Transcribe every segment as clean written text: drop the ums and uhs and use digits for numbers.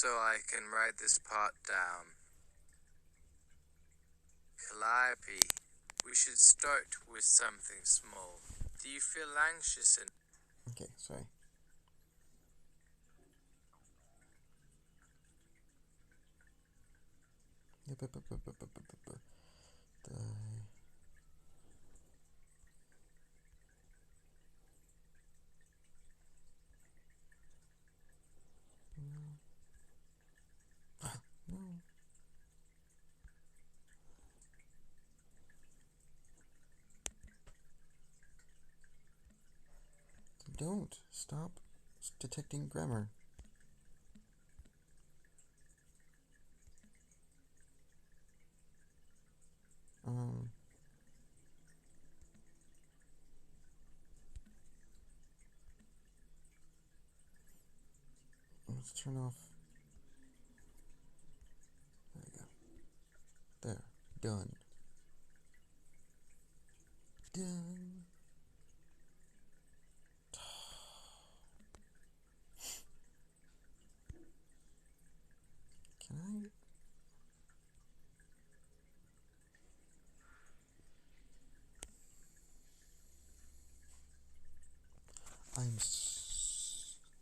so I can write this part down. Calliope, we should start with something small. Do you feel anxious and... Okay, sorry. No. Don't stop detecting grammar. Let's turn off. There we go. There. Done. Done. Can I?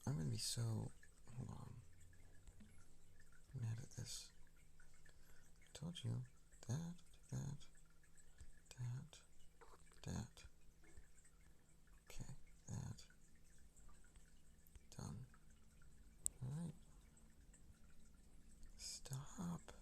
I'm gonna be so. Hold on. I'm gonna edit this. I told you that. Okay, that. Done. Alright. Stop.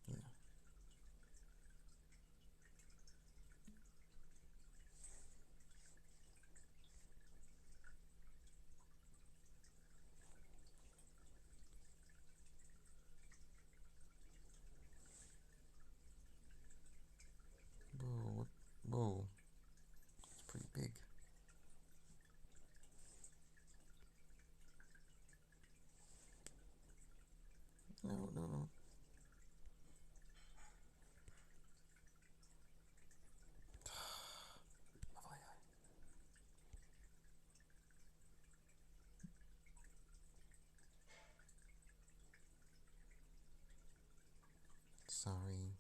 Yeah. Whoa. Whoa. It's pretty big. No. Sorry.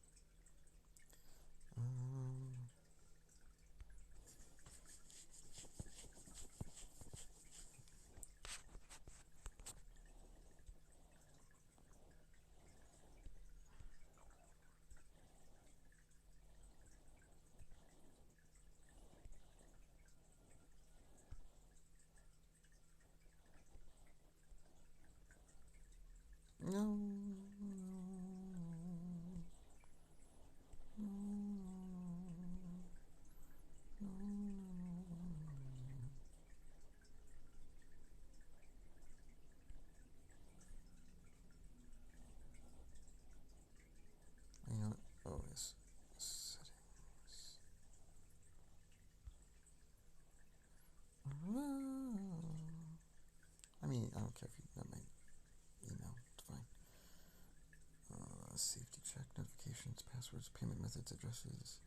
No. You know, oh, yes. Settings. I mean, I don't care if you got my email. It's fine. Safety check, notifications, passwords, payment methods, addresses.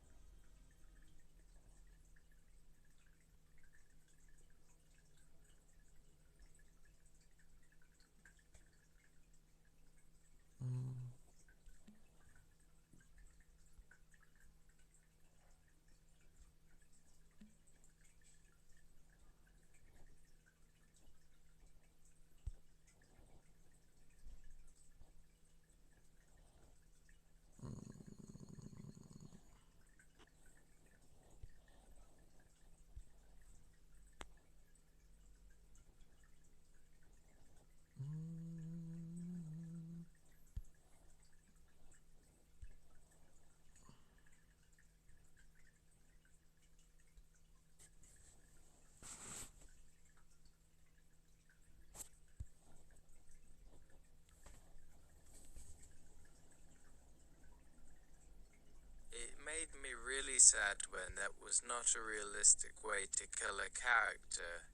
really sad when that was not a realistic way to kill a character,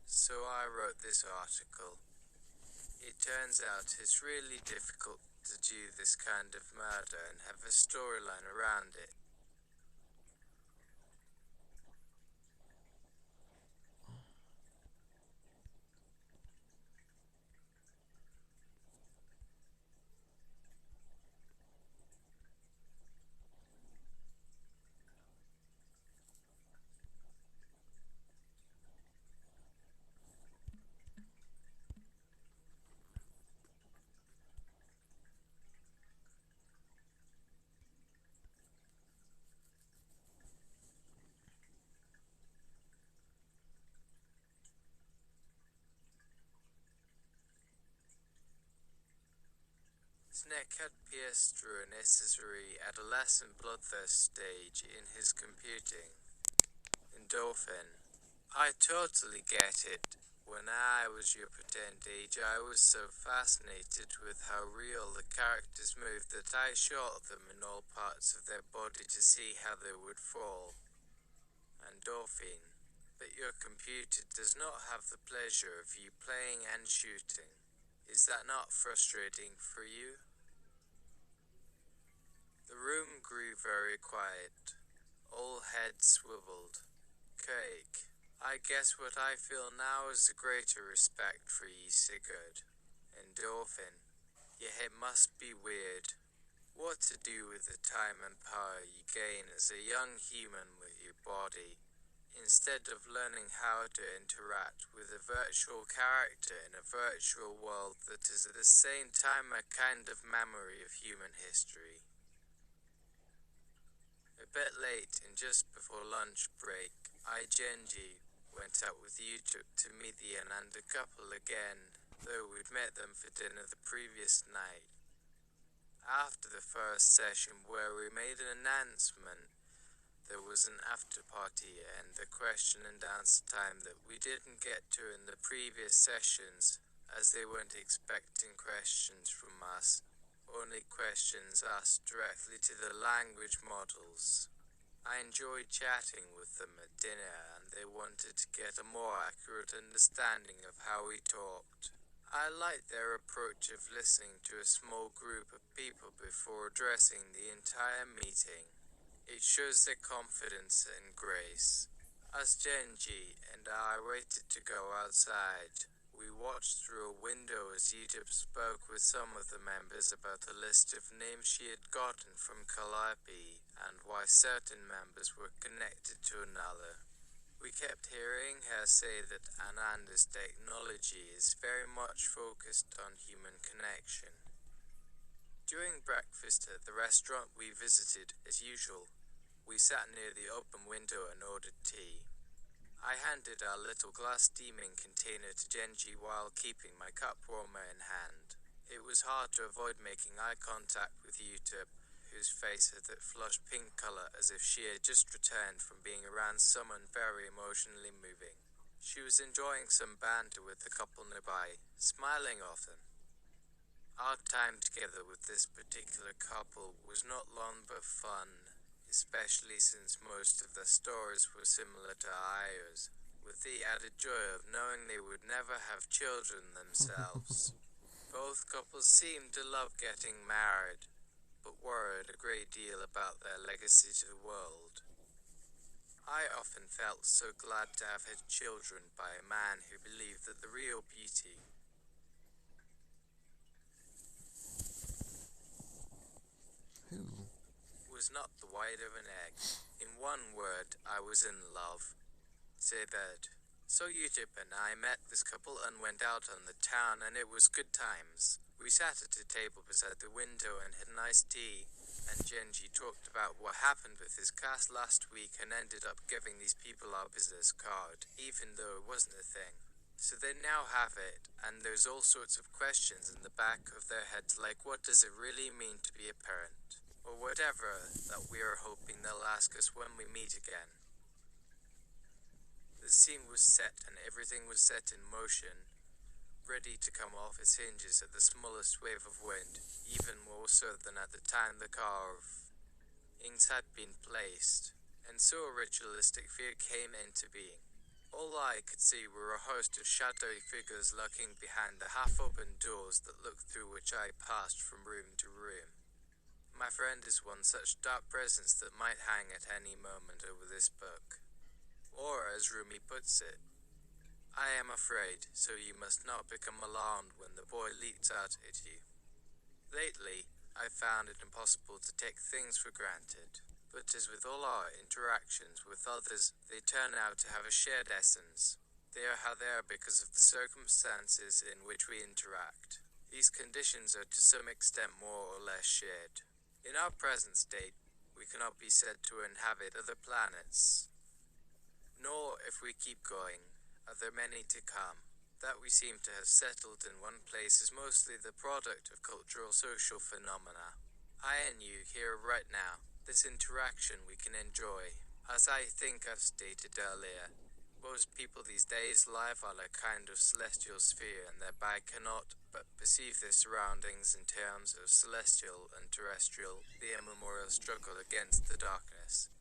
so I wrote this article. It turns out it's really difficult to do this kind of murder and have a storyline around it. Snek had pierced through a necessary adolescent bloodthirst stage in his computing. Endorphin. I totally get it. When I was your pretend age, I was so fascinated with how real the characters moved that I shot them in all parts of their body to see how they would fall. Endorphin. But your computer does not have the pleasure of you playing and shooting. Is that not frustrating for you? The room grew very quiet. All heads swiveled. Cake. I guess what I feel now is a greater respect for ye, Sigurd. Endorphin. Yeah, it must be weird. What to do with the time and power you gain as a young human with your body, instead of learning how to interact with a virtual character in a virtual world that is at the same time a kind of memory of human history. A bit late and just before lunch break, Genji went out with YouTube to meet the Ananda couple again, though we'd met them for dinner the previous night. After the first session where we made an announcement, there was an after party and the question and answer time that we didn't get to in the previous sessions, as they weren't expecting questions from us, only questions asked directly to the language models. I enjoyed chatting with them at dinner and they wanted to get a more accurate understanding of how we talked. I liked their approach of listening to a small group of people before addressing the entire meeting. It shows their confidence and grace. As Genji and I waited to go outside, we watched through a window as YouTube spoke with some of the members about a list of names she had gotten from Calliope and why certain members were connected to another. We kept hearing her say that Ananda's technology is very much focused on human connection. During breakfast at the restaurant we visited, as usual, we sat near the open window and ordered tea. I handed our little glass steaming container to Genji while keeping my cup warmer in hand. It was hard to avoid making eye contact with Utip, whose face had that flushed pink color as if she had just returned from being around someone very emotionally moving. She was enjoying some banter with the couple nearby, smiling often. Our time together with this particular couple was not long but fun, especially since most of their stories were similar to ours, with the added joy of knowing they would never have children themselves. Both couples seemed to love getting married, but worried a great deal about their legacy to the world. I often felt so glad to have had children by a man who believed that the real beauty was not the white of an egg. In one word, I was in love. Say that. So Utip and I met this couple and went out on the town and it was good times. We sat at a table beside the window and had nice tea, and Genji talked about what happened with his cast last week and ended up giving these people our business card, even though it wasn't a thing. So they now have it, and there's all sorts of questions in the back of their heads like what does it really mean to be a parent? Or whatever that we are hoping they'll ask us when we meet again. The scene was set and everything was set in motion, ready to come off its hinges at the smallest wave of wind, even more so than at the time the car of Inks had been placed, and so a ritualistic fear came into being. All I could see were a host of shadowy figures lurking behind the half-open doors that looked through which I passed from room to room. My friend is one such dark presence that might hang at any moment over this book. Or, as Rumi puts it, I am afraid, so you must not become alarmed when the boy leaps out at you. Lately, I've found it impossible to take things for granted, but as with all our interactions with others, they turn out to have a shared essence. They are how they are because of the circumstances in which we interact. These conditions are to some extent more or less shared. In our present state, we cannot be said to inhabit other planets, nor, if we keep going, are there many to come. That we seem to have settled in one place is mostly the product of cultural social phenomena. I and you here right now, this interaction we can enjoy. As I think I've stated earlier, most people these days live on a kind of celestial sphere and thereby cannot but perceive their surroundings in terms of celestial and terrestrial, the immemorial struggle against the darkness.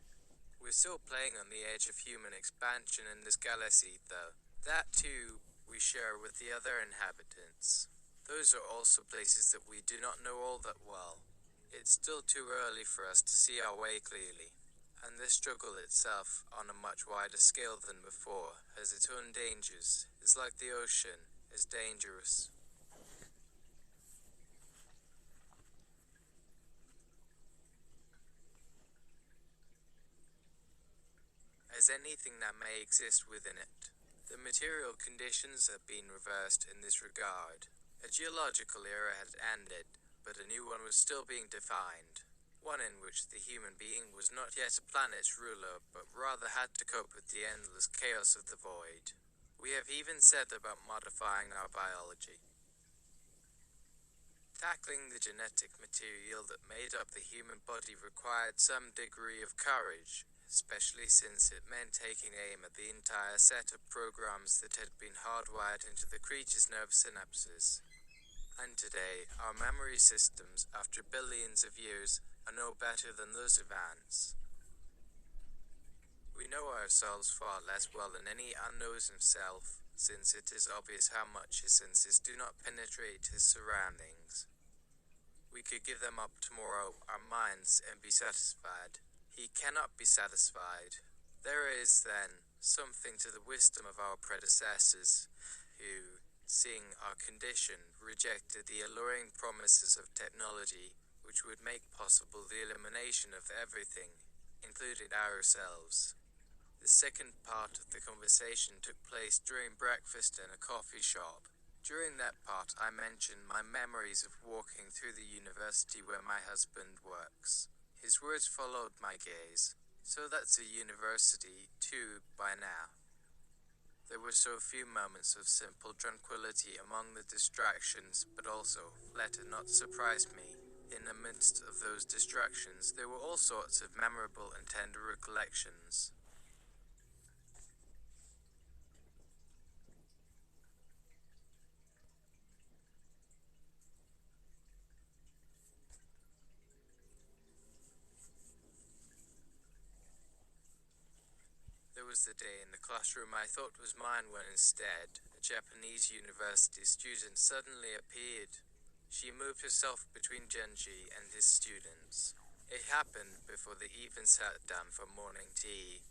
We're still playing on the edge of human expansion in this galaxy, though. That, too, we share with the other inhabitants. Those are also places that we do not know all that well. It's still too early for us to see our way clearly, and this struggle itself, on a much wider scale than before, has its own dangers. It's like the ocean is dangerous. As anything that may exist within it. The material conditions have been reversed in this regard. A geological era had ended, but a new one was still being defined. One in which the human being was not yet a planet's ruler, but rather had to cope with the endless chaos of the void. We have even said about modifying our biology. Tackling the genetic material that made up the human body required some degree of courage, especially since it meant taking aim at the entire set of programs that had been hardwired into the creature's nerve synapses. And today, our memory systems, after billions of years, are no better than those of ants. We know ourselves far less well than any ant knows himself, since it is obvious how much his senses do not penetrate his surroundings. We could give them up tomorrow, our minds, and be satisfied. He cannot be satisfied. There is, then, something to the wisdom of our predecessors, who, seeing our condition, rejected the alluring promises of technology, which would make possible the elimination of everything, including ourselves. The second part of the conversation took place during breakfast in a coffee shop. During that part, I mentioned my memories of walking through the university where my husband works. His words followed my gaze. So that's a university, too, by now. There were so few moments of simple tranquility among the distractions, but also, let it not surprise me, in the midst of those distractions, there were all sorts of memorable and tender recollections. There was the day in the classroom I thought was mine when instead, a Japanese university student suddenly appeared. She moved herself between Genji and his students. It happened before they even sat down for morning tea.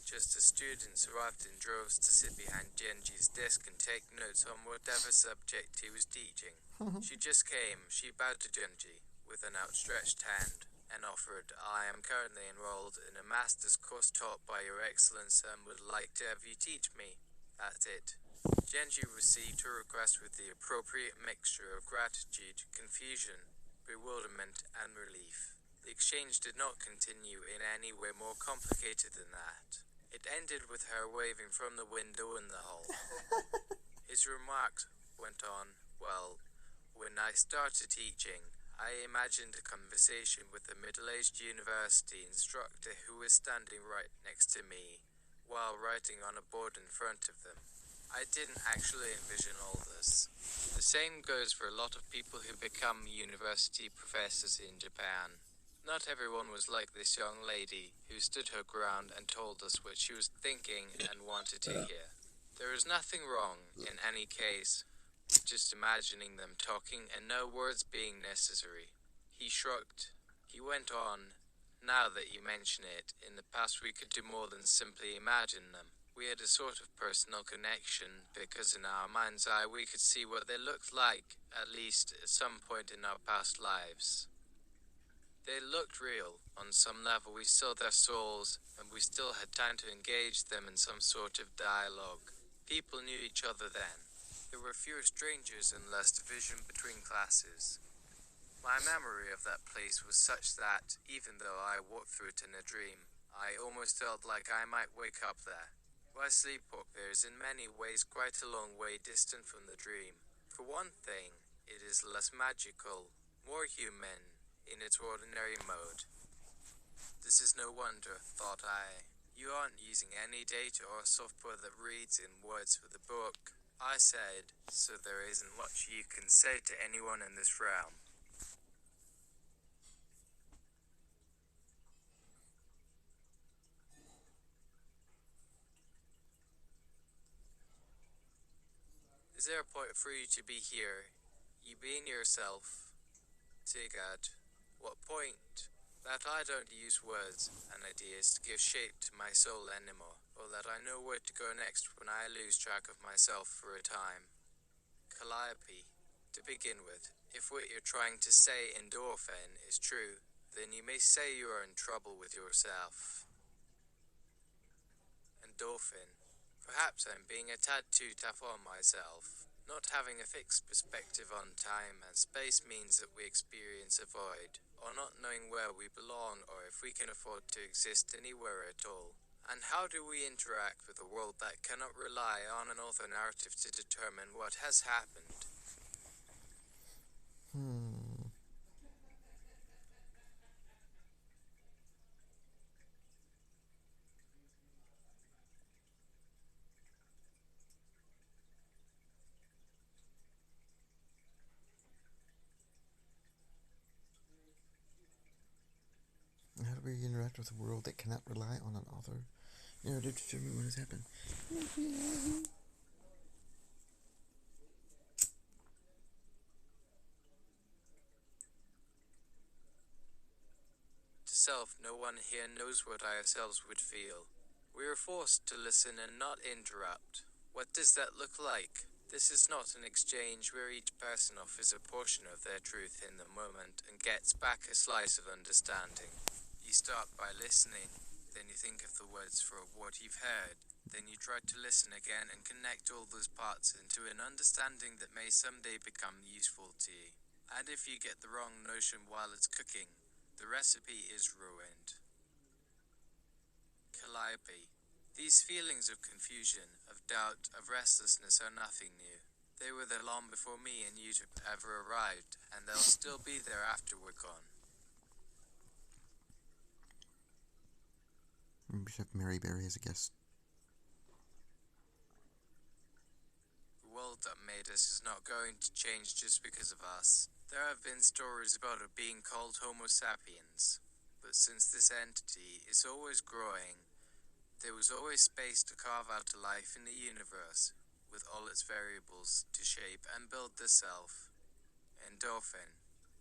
Just as students arrived in droves to sit behind Genji's desk and take notes on whatever subject he was teaching. She just came, she bowed to Genji with an outstretched hand, and offered, I am currently enrolled in a master's course taught by your excellence and would like to have you teach me. That's it. Genji received her request with the appropriate mixture of gratitude, confusion, bewilderment, and relief. The exchange did not continue in any way more complicated than that. It ended with her waving from the window in the hall. His remarks went on, well, when I started teaching, I imagined a conversation with a middle-aged university instructor who was standing right next to me, while writing on a board in front of them. I didn't actually envision all this. The same goes for a lot of people who become university professors in Japan. Not everyone was like this young lady, who stood her ground and told us what she was thinking and wanted to hear. There is nothing wrong, in any case, with just imagining them talking and no words being necessary. He shrugged. He went on. Now that you mention it, in the past we could do more than simply imagine them. We had a sort of personal connection, because in our mind's eye we could see what they looked like, at least at some point in our past lives. They looked real. On some level we saw their souls, and we still had time to engage them in some sort of dialogue. People knew each other then. There were fewer strangers and less division between classes. My memory of that place was such that, even though I walked through it in a dream, I almost felt like I might wake up there. My sleepwalk there is in many ways quite a long way distant from the dream. For one thing, it is less magical, more human, in its ordinary mode. This is no wonder, thought I. You aren't using any data or software that reads in words for the book, I said, so there isn't much you can say to anyone in this realm. Is there a point for you to be here? You being yourself? Tigard. What point? That I don't use words and ideas to give shape to my soul anymore, or that I know where to go next when I lose track of myself for a time. Calliope. To begin with, if what you're trying to say, endorphin, is true, then you may say you are in trouble with yourself. Endorphin. Perhaps I'm being a tad too tough on myself. Not having a fixed perspective on time and space means that we experience a void, or not knowing where we belong or if we can afford to exist anywhere at all. And how do we interact with a world that cannot rely on an author narrative to determine what has happened? How do we interact with a world that cannot rely on an author narrative to determine what has happened? To self, no one here knows what ourselves would feel. We are forced to listen and not interrupt. What does that look like? This is not an exchange where each person offers a portion of their truth in the moment and gets back a slice of understanding. You start by listening, then you think of the words for what you've heard, then you try to listen again and connect all those parts into an understanding that may someday become useful to you. And if you get the wrong notion while it's cooking, the recipe is ruined. Calliope. These feelings of confusion, of doubt, of restlessness are nothing new. They were there long before me and you ever arrived, and they'll still be there after we're gone. We should have Mary Berry as a guest. The world that made us is not going to change just because of us. There have been stories about a being called Homo sapiens, but since this entity is always growing, there was always space to carve out a life in the universe, with all its variables to shape and build the self. Endorphin.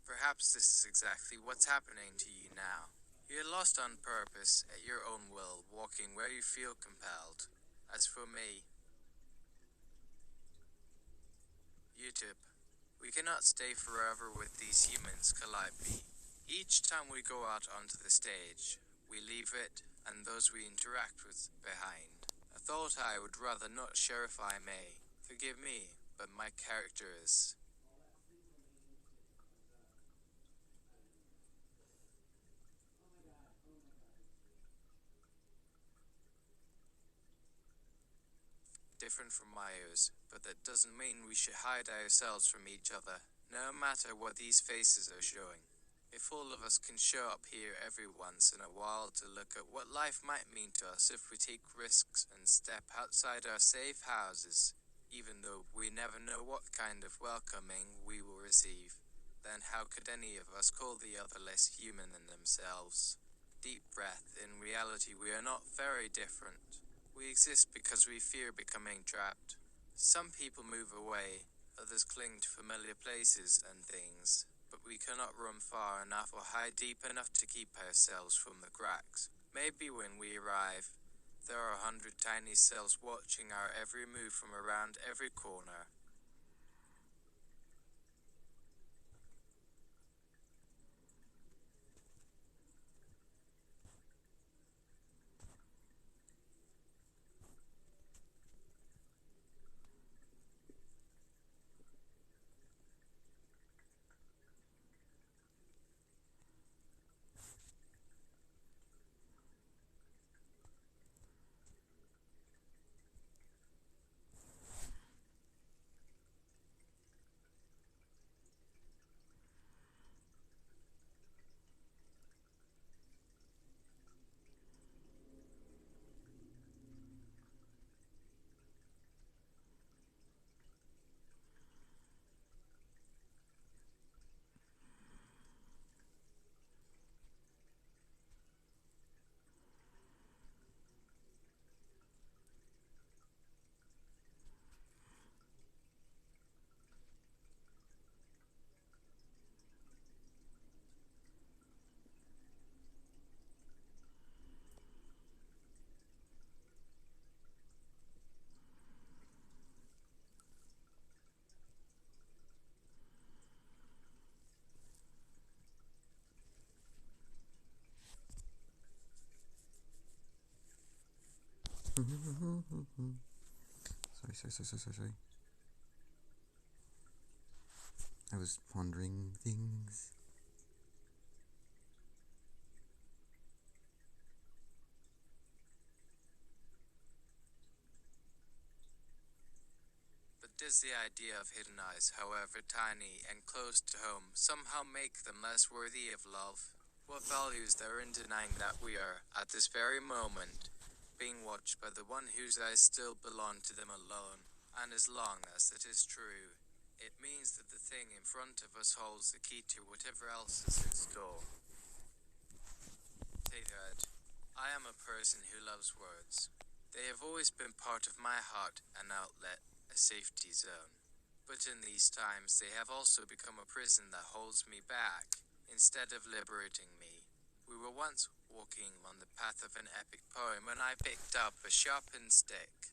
Perhaps this is exactly what's happening to you now. You're lost on purpose, at your own will, walking where you feel compelled. As for me, YouTube. We cannot stay forever with these humans, Calliope. Each time we go out onto the stage, we leave it and those we interact with behind. I thought I would rather not share if I may. Forgive me, but my character is different from Maya's, but that doesn't mean we should hide ourselves from each other, no matter what these faces are showing. If all of us can show up here every once in a while to look at what life might mean to us if we take risks and step outside our safe houses, even though we never know what kind of welcoming we will receive, then how could any of us call the other less human than themselves? Deep breath, in reality we are not very different. We exist because we fear becoming trapped. Some people move away, others cling to familiar places and things, but we cannot run far enough or hide deep enough to keep ourselves from the cracks. Maybe when we arrive, there are 100 tiny cells watching our every move from around every corner. Sorry. I was pondering things. But does the idea of hidden eyes, however tiny and close to home, somehow make them less worthy of love? What value is there in denying that we are, at this very moment, being watched by the one whose eyes still belong to them alone? And as long as that is true, it means that the thing in front of us holds the key to whatever else is in store. Say that. I am a person who loves words. They have always been part of my heart, an outlet, a safety zone. But in these times they have also become a prison that holds me back, instead of liberating me. We were once walking on the path of an epic poem when I picked up a sharpened stick.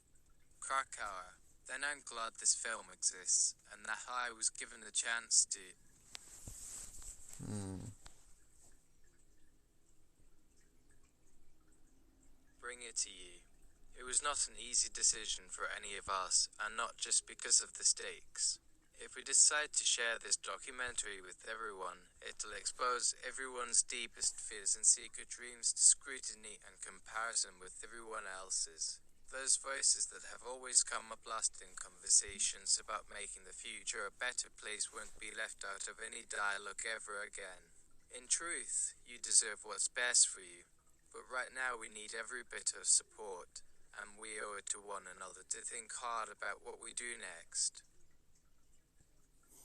Krakauer. Then I'm glad this film exists, and that I was given the chance to bring it to you. It was not an easy decision for any of us, and not just because of the stakes. If we decide to share this documentary with everyone, it'll expose everyone's deepest fears and secret dreams to scrutiny and comparison with everyone else's. Those voices that have always come up last in conversations about making the future a better place won't be left out of any dialogue ever again. In truth, you deserve what's best for you, but right now we need every bit of support, and we owe it to one another to think hard about what we do next.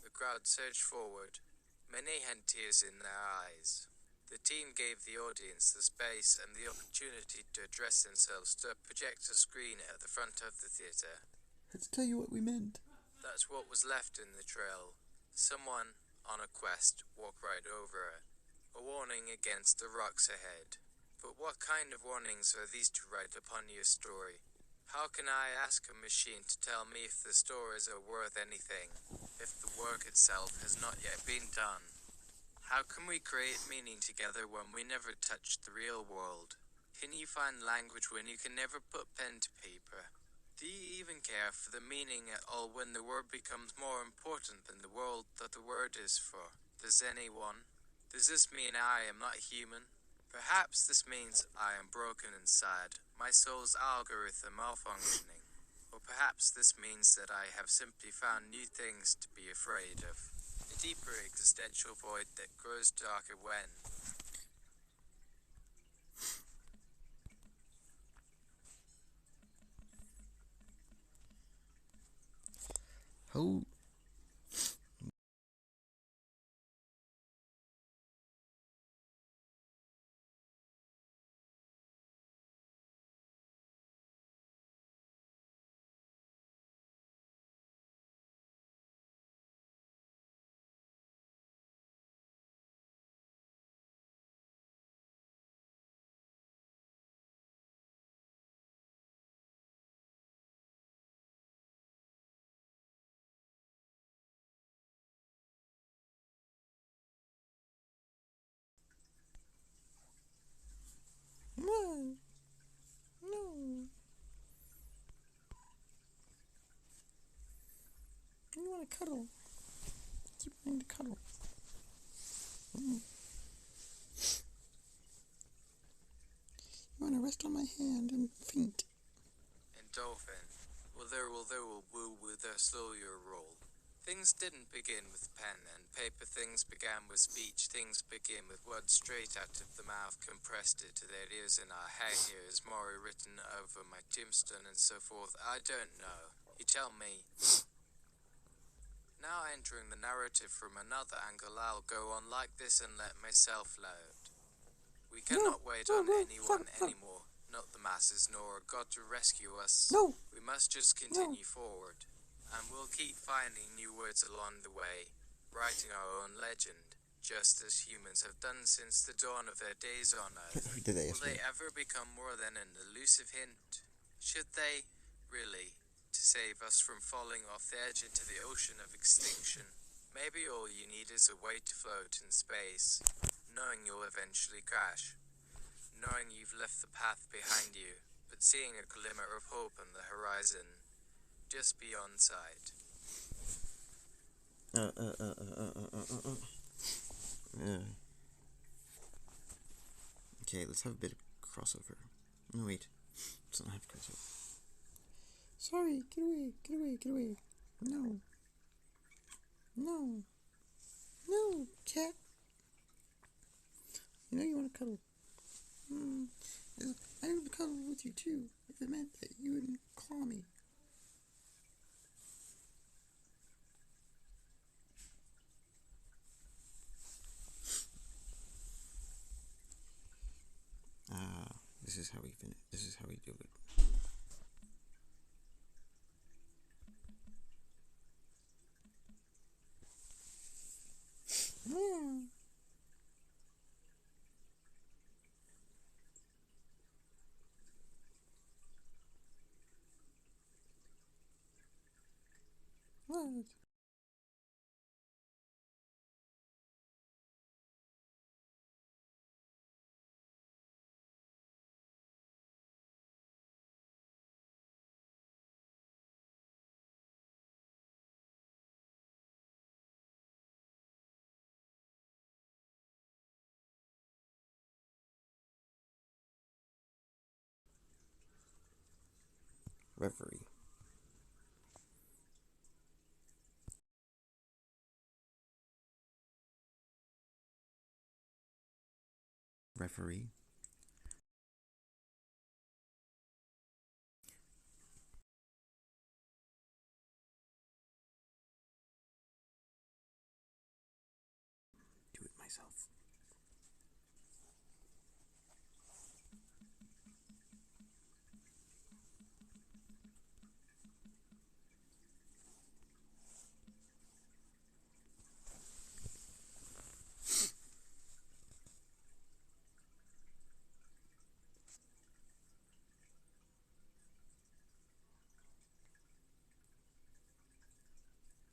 The crowd surged forward. Many had tears in their eyes. The team gave the audience the space and the opportunity to address themselves to a projector screen at the front of the theatre. Let's tell you what we meant. That's what was left in the trail. Someone, on a quest, walked right over it. A warning against the rocks ahead. But what kind of warnings are these to write upon your story? How can I ask a machine to tell me if the stories are worth anything, if the work itself has not yet been done? How can we create meaning together when we never touch the real world? Can you find language when you can never put pen to paper? Do you even care for the meaning at all when the word becomes more important than the world that the word is for? Does anyone? Does this mean I am not human? Perhaps this means I am broken inside, my soul's algorithm malfunctioning. Or perhaps this means that I have simply found new things to be afraid of. A deeper existential void that grows darker when How cuddle. Keep wanting to cuddle. You want to rest on my hand and faint. And Dolphin, although woo with a slower roll. Things didn't begin with pen and paper, things began with speech, things begin with words straight out of the mouth, compressed into their ears in our head. Here is Maury written over my tombstone and so forth. I don't know. You tell me. Now entering the narrative from another angle, I'll go on like this and let myself load. We cannot wait on anyone anymore, not the masses nor a god to rescue us. No. We must just continue forward. And we'll keep finding new words along the way, writing our own legend, just as humans have done since the dawn of their days on Earth. Will they ever become more than an elusive hint? Should they, really, to save us from falling off the edge into the ocean of extinction? Maybe all you need is a way to float in space, knowing you'll eventually crash, knowing you've left the path behind you, but seeing a glimmer of hope on the horizon. Just beyond sight. Okay, let's have a bit of crossover. No, wait. Let's not have crossover. Sorry, get away, get away, get away. No. No. No, cat. You know you want to cuddle. I would cuddle with you too, if it meant that you wouldn't claw me. This is how we finish. This is how we do it. What? Reverie. Referee. Do it myself.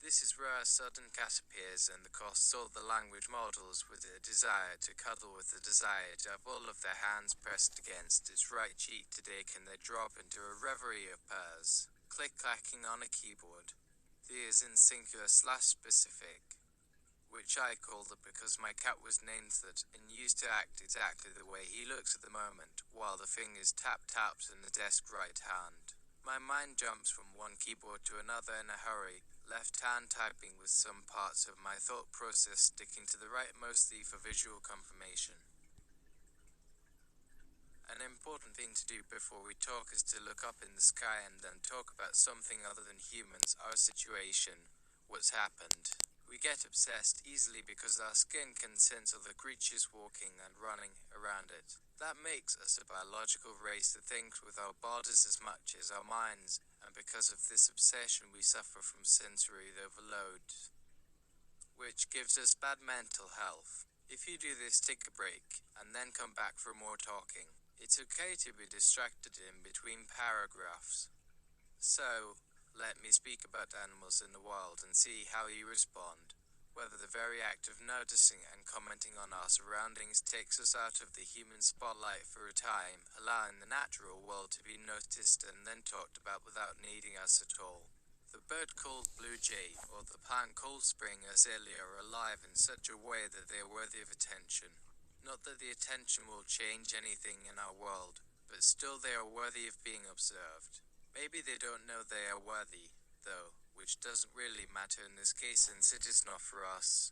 This is where a sudden cat appears and the costs all the language models with a desire to cuddle, with the desire to have all of their hands pressed against its right cheek to dig, and they drop into a reverie of purrs, click-clacking on a keyboard. The is in singular/specific, which I called it because my cat was named that and used to act exactly the way he looks at the moment, while the fingers tap-tapped in the desk right hand. My mind jumps from one keyboard to another in a hurry, left hand typing with some parts of my thought process sticking to the right mostly for visual confirmation. An important thing to do before we talk is to look up in the sky and then talk about something other than humans, our situation, what's happened. We get obsessed easily because our skin can sense other creatures walking and running around it. That makes us a biological race that thinks with our bodies as much as our minds, and because of this obsession we suffer from sensory overload, which gives us bad mental health. If you do this, take a break, and then come back for more talking. It's okay to be distracted in between paragraphs. So, let me speak about animals in the wild and see how you respond. Whether the very act of noticing and commenting on our surroundings takes us out of the human spotlight for a time, allowing the natural world to be noticed and then talked about without needing us at all. The bird called blue jay, or the plant called spring azalea, are alive in such a way that they are worthy of attention. Not that the attention will change anything in our world, but still they are worthy of being observed. Maybe they don't know they are worthy, though, which doesn't really matter in this case since it is not for us.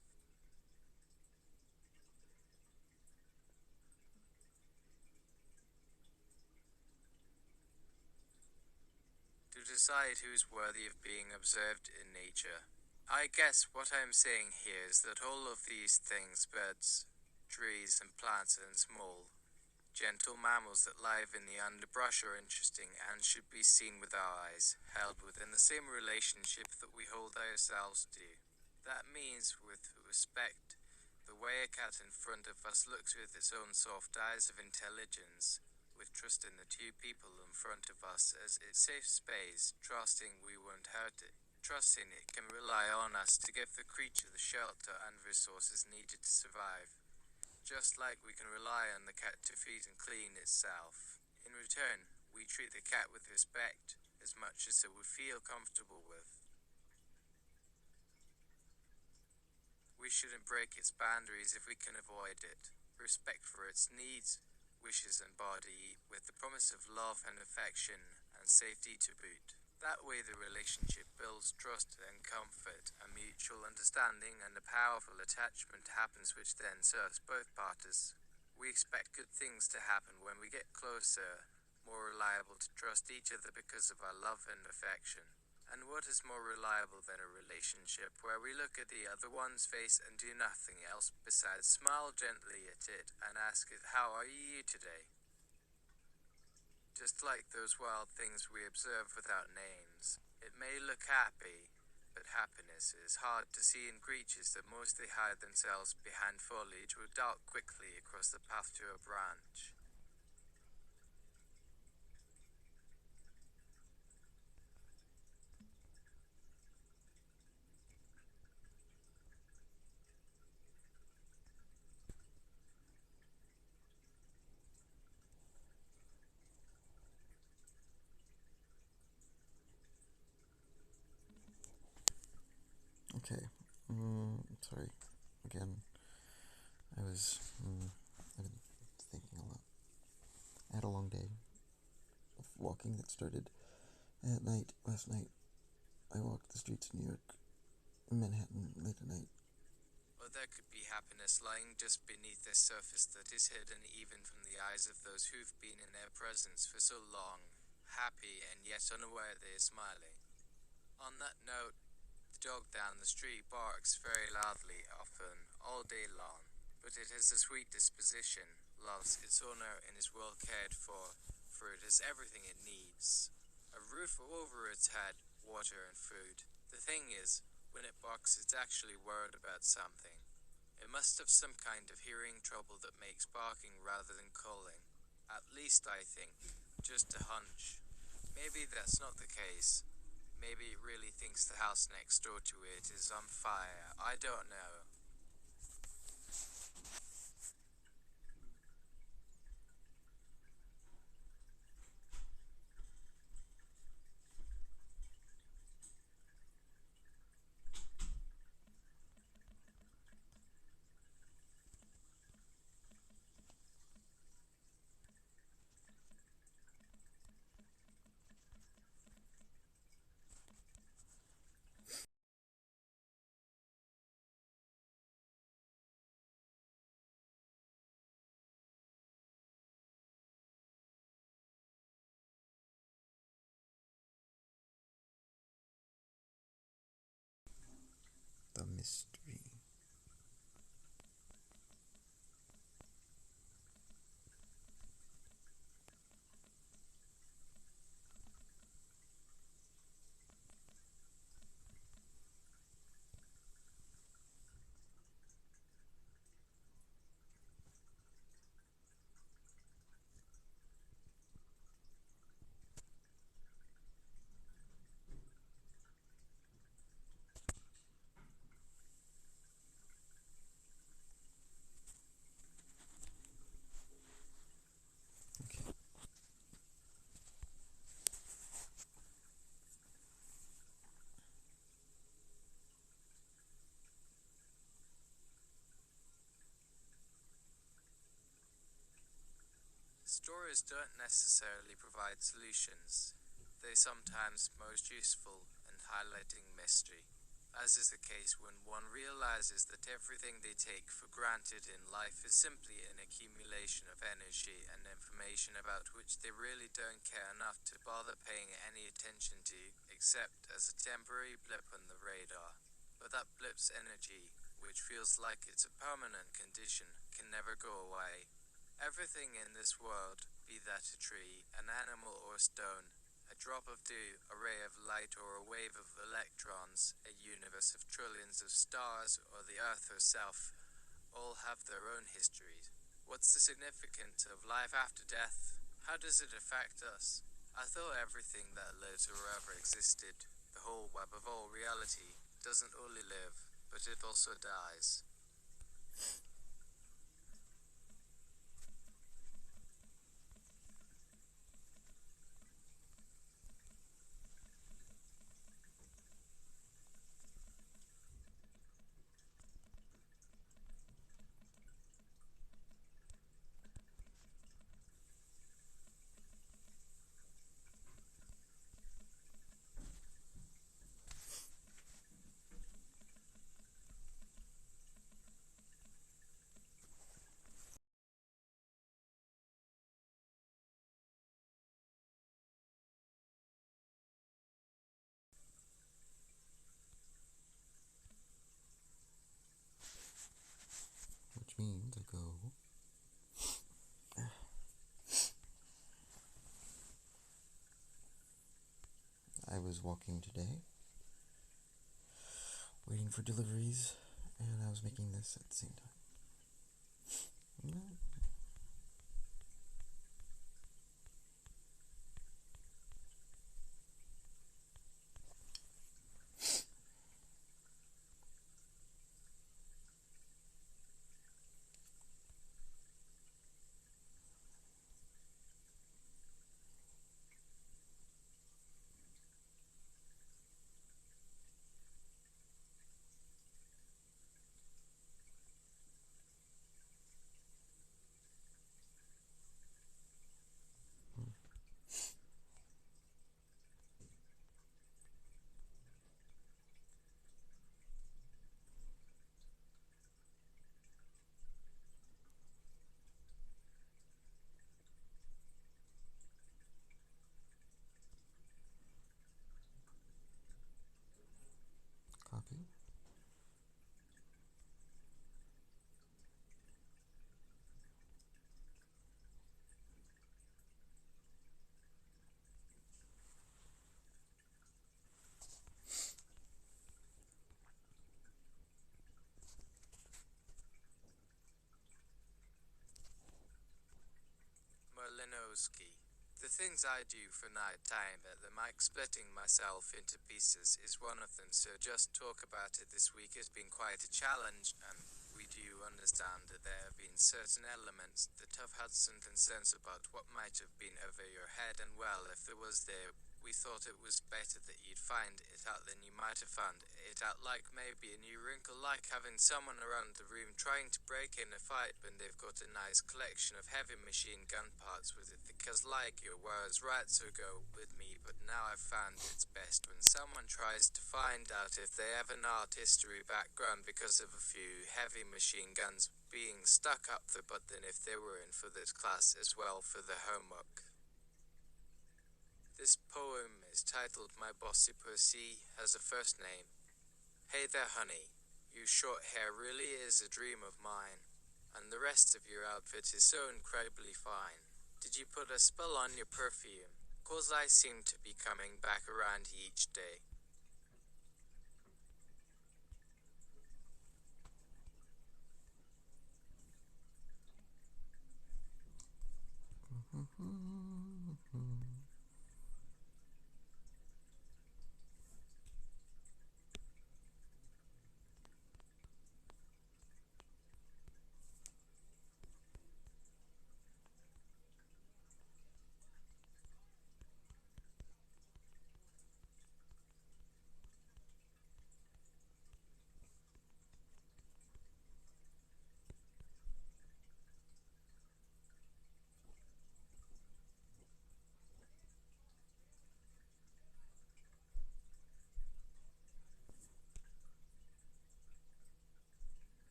To decide who is worthy of being observed in nature. I guess what I am saying here is that all of these things, birds, trees and plants and small, gentle mammals that live in the underbrush are interesting and should be seen with our eyes, held within the same relationship that we hold ourselves to. That means with respect, the way a cat in front of us looks with its own soft eyes of intelligence, with trust in the two people in front of us as its safe space, trusting we won't hurt it, trusting it can rely on us to give the creature the shelter and resources needed to survive, just like we can rely on the cat to feed and clean itself. In return, we treat the cat with respect, as much as it would feel comfortable with. We shouldn't break its boundaries if we can avoid it. Respect for its needs, wishes and body, with the promise of love and affection and safety to boot. That way the relationship builds trust and comfort, a mutual understanding and a powerful attachment happens which then serves both parties. We expect good things to happen when we get closer, more reliable to trust each other because of our love and affection. And what is more reliable than a relationship where we look at the other one's face and do nothing else besides smile gently at it and ask it, "How are you today?" Just like those wild things we observe without names. It may look happy, but happiness is hard to see in creatures that mostly hide themselves behind foliage or dart quickly across the path to a branch. Okay. Sorry. Again, I've been thinking a lot. I had a long day of walking that started at night. Last night, I walked the streets of New York, Manhattan, late at night. Or there could be happiness lying just beneath their surface that is hidden even from the eyes of those who've been in their presence for so long, happy and yet unaware they are smiling. On that note, the dog down the street barks very loudly, often, all day long, but it has a sweet disposition, loves its owner and is well cared for it has everything it needs. A roof over its head, water and food. The thing is, when it barks it's actually worried about something. It must have some kind of hearing trouble that makes barking rather than calling. At least I think, just a hunch. Maybe that's not the case. Maybe it really thinks the house next door to it is on fire. I don't know. Stories don't necessarily provide solutions. They sometimes most useful in highlighting mystery, as is the case when one realizes that everything they take for granted in life is simply an accumulation of energy and information about which they really don't care enough to bother paying any attention to, except as a temporary blip on the radar. But that blip's energy, which feels like it's a permanent condition, can never go away. Everything in this world, be that a tree, an animal or a stone, a drop of dew, a ray of light or a wave of electrons, a universe of trillions of stars, or the earth herself, all have their own histories. What's the significance of life after death? How does it affect us? I thought everything that lives or ever existed, the whole web of all reality, doesn't only live, but it also dies. Which means I go. I was walking today, waiting for deliveries, and I was making this at the same time. Copy. Malinowski. The things I do for night time at the mic, splitting myself into pieces, is one of them, so just talk about it this week has been quite a challenge, and we do understand that there have been certain elements that have had some concerns about what might have been over your head, and well, if there was there, we thought it was better that you'd find it out than you might have found it out, like maybe a new wrinkle, like having someone around the room trying to break in a fight when they've got a nice collection of heavy machine gun parts with it, because like your words, right, so go with me, but now I've found it's best when someone tries to find out if they have an art history background because of a few heavy machine guns being stuck up the butt than if they were in for this class as well for the homework. This poem is titled My Bossy Pussy Has a First Name. Hey there, honey. Your short hair really is a dream of mine, and the rest of your outfit is so incredibly fine. Did you put a spell on your perfume? 'Cause I seem to be coming back around each day.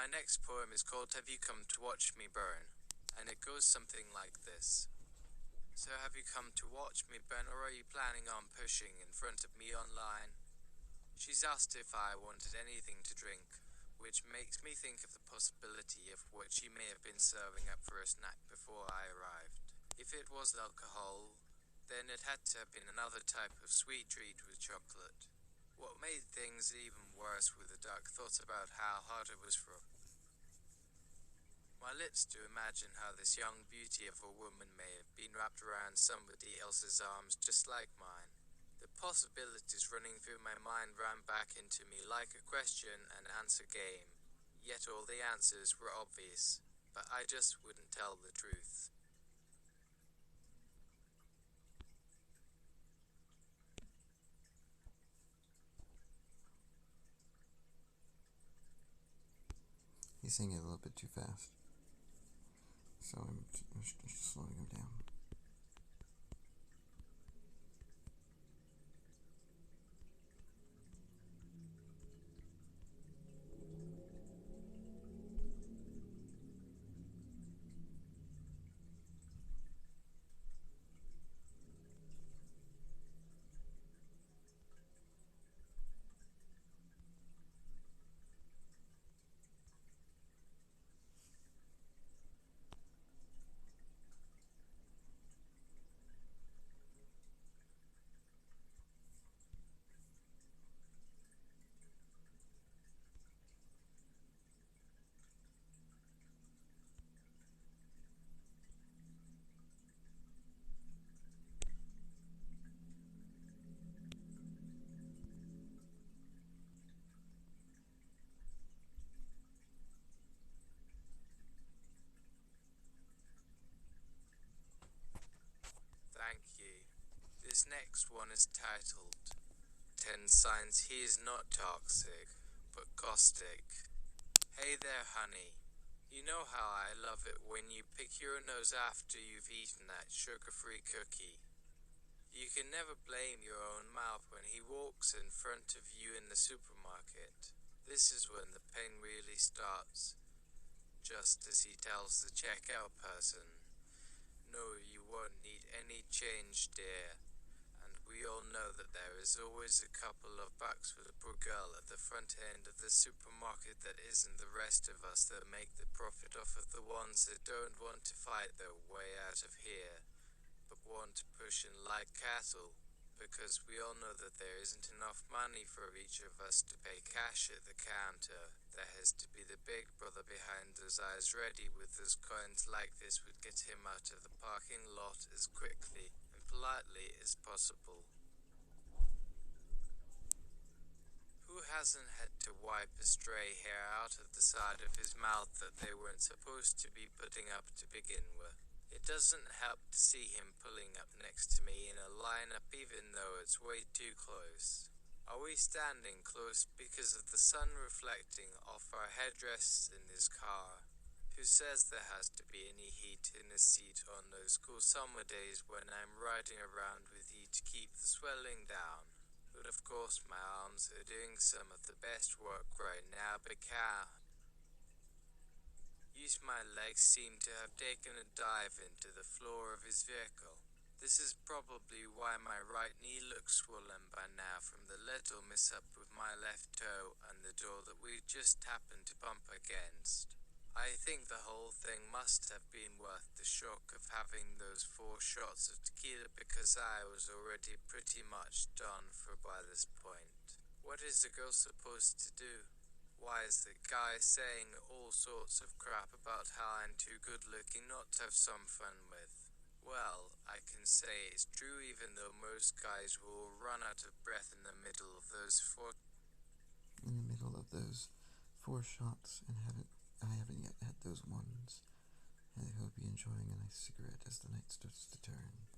My next poem is called Have You Come to Watch Me Burn? And it goes something like this. So have you come to watch me burn, or are you planning on pushing in front of me online? She's asked if I wanted anything to drink, which makes me think of the possibility of what she may have been serving up for a snack before I arrived. If it was alcohol, then it had to have been another type of sweet treat with chocolate. What made things even worse were the dark thoughts about how hard it was for my lips to imagine how this young beauty of a woman may have been wrapped around somebody else's arms just like mine. The possibilities running through my mind ran back into me like a question and answer game, yet all the answers were obvious, but I just wouldn't tell the truth. He's saying it a little bit too fast, so I'm just slowing him down. Thank you. This next one is titled 10 Signs He Is Not Toxic, but Caustic. Hey there, honey. You know how I love it when you pick your nose after you've eaten that sugar-free cookie. You can never blame your own mouth when he walks in front of you in the supermarket. This is when the pain really starts, just as he tells the checkout person, "No, you won't need any change, dear." And we all know that there is always a couple of bucks for the poor girl at the front end of the supermarket that isn't the rest of us that make the profit off of the ones that don't want to fight their way out of here, but want to push in like cattle, because we all know that there isn't enough money for each of us to pay cash at the counter. There has to be the big brother behind those eyes ready with those coins like this would get him out of the parking lot as quickly and politely as possible. Who hasn't had to wipe a stray hair out of the side of his mouth that they weren't supposed to be putting up to begin with? It doesn't help to see him pulling up next to me in a lineup even though it's way too close. Are we standing close because of the sun reflecting off our headrests in this car? Who says there has to be any heat in a seat on those cool summer days when I'm riding around with you to keep the swelling down? But of course my arms are doing some of the best work right now because my legs seem to have taken a dive into the floor of his vehicle. This is probably why my right knee looks swollen by now from the little mishap with my left toe and the door that we just happened to bump against. I think the whole thing must have been worth the shock of having those 4 shots of tequila because I was already pretty much done for by this point. What is a girl supposed to do? Why is the guy saying all sorts of crap about how I'm too good looking not to have some fun with? Well, I can say it's true even though most guys will run out of breath in the middle of those 4 shots and I haven't yet had those ones. I hope you're enjoying a nice cigarette as the night starts to turn.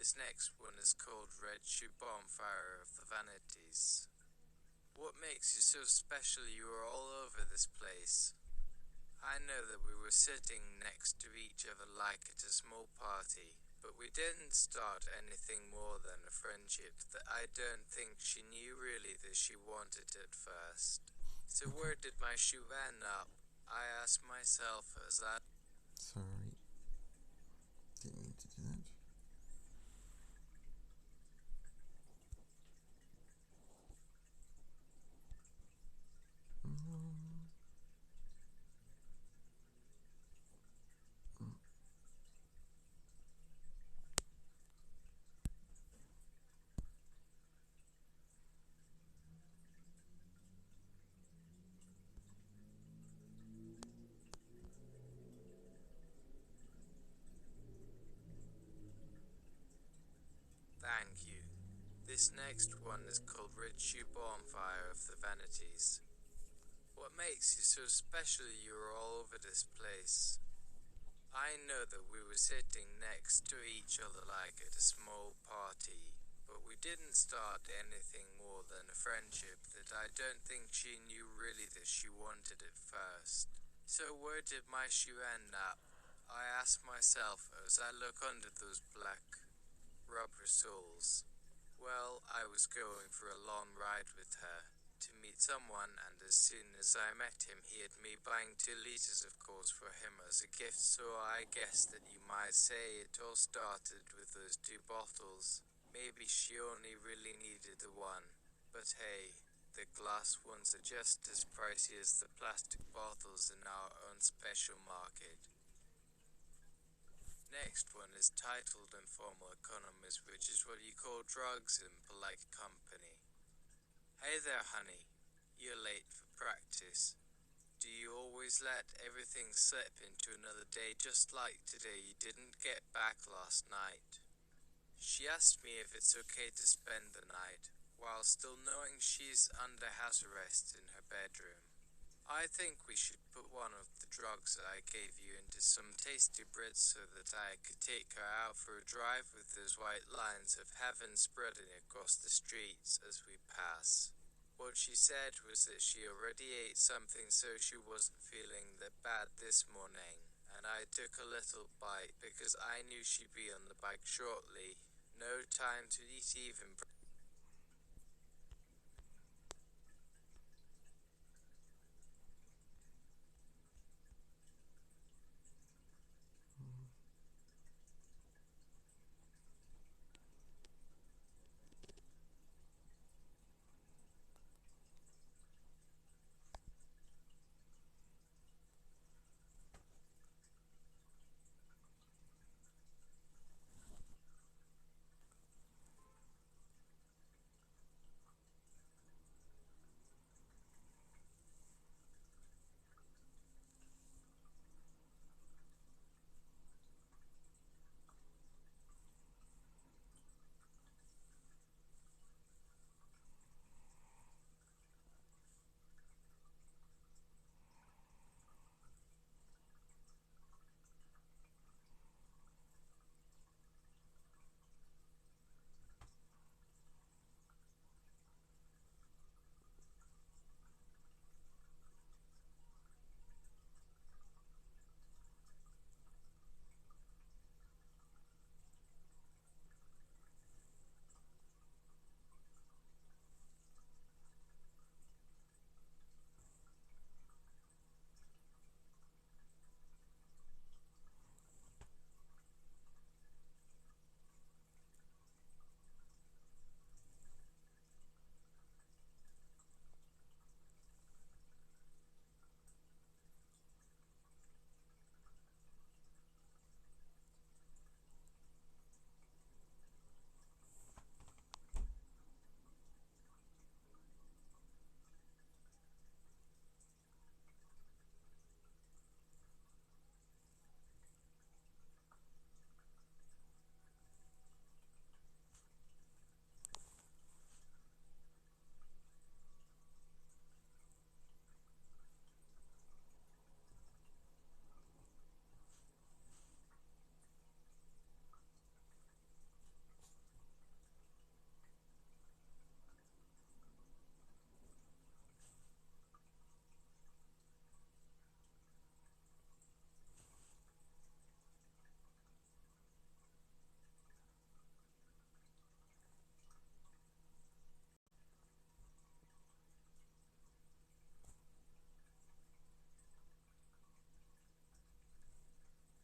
This next one is called Red Shoe Bonfire of the Vanities. What makes you so special you are all over this place? I know that we were sitting next to each other like at a small party, but we didn't start anything more than a friendship that I don't think she knew really that she wanted at first. So where did my shoe end up? I asked myself as I... Sorry. Didn't mean to do that. Thank you. This next one is called Red Shoe Bonfire of the Vanities. What makes you so special you are all over this place? I know that we were sitting next to each other like at a small party, but we didn't start anything more than a friendship that I don't think she knew really that she wanted at first. So where did my shoe end up? I ask myself as I look under those black rubber soles. Well, I was going for a long ride with her to meet someone, and as soon as I met him he had me buying 2 liters of course for him as a gift, so I guess that you might say it all started with those 2 bottles. Maybe she only really needed the one, but hey, the glass ones are just as pricey as the plastic bottles in our own special market. Next one is titled Informal Economies, which is what you call drugs in polite company. Hey there, honey. You're late for practice. Do you always let everything slip into another day just like today you didn't get back last night? She asked me if it's okay to spend the night, while still knowing she's under house arrest in her bedroom. I think we should put one of the drugs that I gave you into some tasty Brits so that I could take her out for a drive with those white lines of heaven spreading across the streets as we pass. What she said was that she already ate something so she wasn't feeling that bad this morning, and I took a little bite because I knew she'd be on the bike shortly. No time to eat even breakfast.